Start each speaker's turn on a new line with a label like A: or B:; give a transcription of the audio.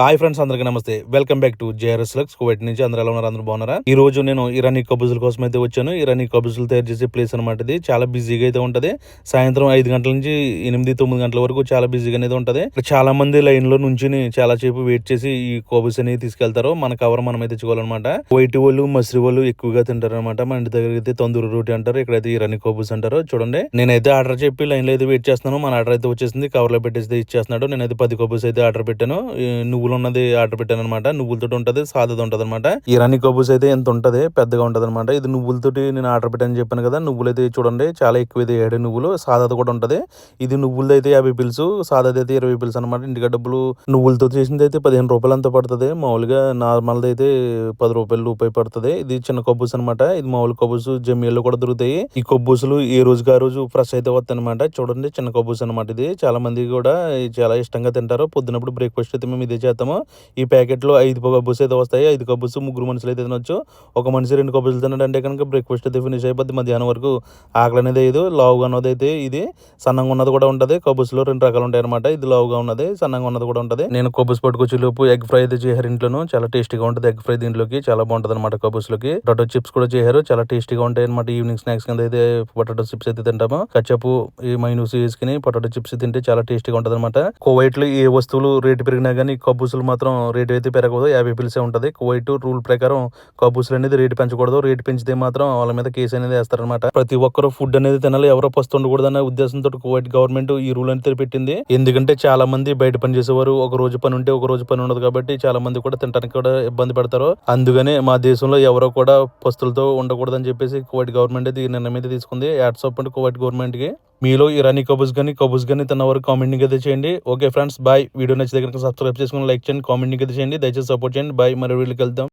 A: Hi friends, అందరికీ నమస్తే. Welcome back to JRS Lux. Kuwait నుంచి అందరూ ఎలా ఉన్నారు? అందరూ బాగున్నారా? ఈ రోజు నేను ఇరానీ కబూజుల కోసం అయితే వచ్చాను. ఇరానీ కబూజులు తయారు చేసే ప్లేస్ అనమాట ఇది. చాలా బిజీగా అయితే ఉంటది. సాయంత్రం 5 గంటల నుంచి 8-9 గంటల వరకు చాలా బిజీగా అనేది ఉంటది. ఇక్కడ చాలా మంది లైన్ లో నుంచుని చాలా సేపు వెయిట్ చేసి ఈ కబూస్ అనేది తీసుకెళ్తారు. మన కవర్ మనం అయితే తెచ్చుకోవాలన్నమాట. వైట్ వాళ్ళు, మసరి వాళ్ళు ఎక్కువగా తింటారు అనమాట. మన ఇంటి దగ్గర అయితే తందూరి రోటీ అంటారు, ఇక్కడైతే ఇరానీ కబూస్ అంటారు. చూడండి, నేనైతే ఆర్డర్ చెప్పి లైన్ లో అయితే వెయిట్ చేస్తున్నాను. మన ఆర్డర్ అయితే వచ్చేసింది. కవర్ లో పెట్టేసి ఇచ్చేస్తున్నాడు. నేనైతే 10 కబూస్ అయితే ఆర్డర్ పెట్టాను. నువ్వులు ఉన్నది ఆర్డర్ పెట్టాను అనమాట. నువ్వులతో ఉంటది, సాదది ఉంటది అనమాట. ఇరానీ కబూస్ అయితే ఎంత ఉంటది, పెద్దగా ఉంటది అనమాట. ఇది నువ్వులతోటి నేను ఆర్డర్ పెట్టాను చెప్పాను కదా. నువ్వులు అయితే చూడండి చాలా ఎక్కువ అయితే 7 నువ్వులు. సాదది కూడా ఉంటది. ఇది నువ్వులది అయితే 50 పిల్స్, సాదది అయితే 20 పిల్స్ అనమాట. ఇంటికా డబ్బులు నువ్వులతో చేసింది అయితే 15 రూపాయలు అంత పడుతుంది. మామూలుగా నార్మల్ది అయితే 10 రూపాయలు పడుతుంది. ఇది చిన్న కబ్బూస్ అనమాట. ఇది మామూలు కబ్బూస్ జమీల్లో కూడా దొరుకుతాయి. ఈ కబ్బూసులు ఏ రోజుకి ఆ రోజు ఫ్రెష్ అయితే వస్తాయి అనమాట. చూడండి, చిన్న కబ్బూస్ అనమాట. ఇది చాలా మంది కూడా చాలా ఇష్టంగా తింటారు. పొద్దునప్పుడు బ్రేక్ఫాస్ట్ అయితే మేము ఇదే చేస్తాము. ఈ ప్యాకెట్లో 5 కబ్బూస్ అయితే వస్తాయి. 5 కబ్బూస్ 3 మనుషులు అయితే తినొచ్చు. ఒక మనిషి 2 కబ్బూసులు తిన్నాడంటే కనుక బ్రేక్ఫాస్ట్ అయితే ఫినిష్ అయిపోద్ది. మధ్యాహ్నం వరకు ఆకలి అనేది అయ్యదు. లావుగా ఉన్నది అయితే ఇది, సన్నంగా ఉన్నది కూడా ఉంటది. కబ్బూస్లో 2 రకాలు ఉంటాయి అనమాట. ఇది లావుగా ఉన్నది, సన్నంగా ఉన్నది కూడా ఉంటది. నేను కబ్బూస్ పట్టుకొచ్చి లోపు ఎగ్ ఫ్రై అయితే చేశారు ఇంట్లోను. చాలా టేస్టీగా ఉంటుంది ఎగ్ ఫ్రై. దీంట్లోకి చాలా బాగుంటది అనమాట. కబ్బూస్ లోకి పొటాటో చిప్స్ కూడా చేశారు. చాలా టేస్టీగా ఉంటాయి అనమాట. ఈవినింగ్ స్నాక్స్ కింద అయితే పొటాటో చిప్స్ అయితే తింటాము. కచ్చపు ఈ మైనూస్ వేసుకుని పొటాటో చిప్స్ తింటే చాలా టేస్టీగా ఉంటది అనమాట. కువైట్ లో ఏ వస్తువులు రేటు పెరిగినా కానీ కబ్బూసులు మాత్రం రేటు అయితే పెరగదు. 50 పిల్సే ఉంటది. కువైట్ రూల్ ప్రకారం కబ్బూసులు అనేది రేటు పెంచకూడదు. రేటు పెంచితే మాత్రం వాళ్ళ మీద కేసు అనేది వేస్తారనమాట. ప్రతి ఒక్కరు ఫుడ్ అనేది తినాలి, ఎవరో పస్తు ఉండకూడదు అనే ఉద్దేశంతో కువైట్ గవర్నమెంట్ ఈ రూల్ అనేది పెట్టింది. ఎందుకంటే చాలా మంది బయట పని చేసేవారు, ఒక రోజు పని ఉంటే ఒక రోజు పని ఉండదు కాబట్టి చాలా మంది కూడా తినడానికి కూడా ఇబ్బంది పడతారు. అందుకనే మా దేశంలో ఎవరో కూడా పస్తులతో ఉండకూడదు అని చెప్పేసి కువైట్ గవర్నమెంట్ అయితే ఈ నిర్ణయం అయితే తీసుకుంది. యాడ్సాప్ అంటే కువైట్ గవర్నమెంట్ కి. మీలో ఇరానీ కబూస్ కానీ తిన్న వరకు కామెంటింగ్ అయితే చేయండి. Okay friends, bye. వీడియో నచ్చితే కనుక సబ్స్క్రైబ్ చేసుకుని లైక్ చేయండి, కామెంటింగ్ అయితే చేయండి. దయచేసి సపోర్ట్ చేయండి. బాయ్. మరి వీళ్ళకి వెళ్దాం.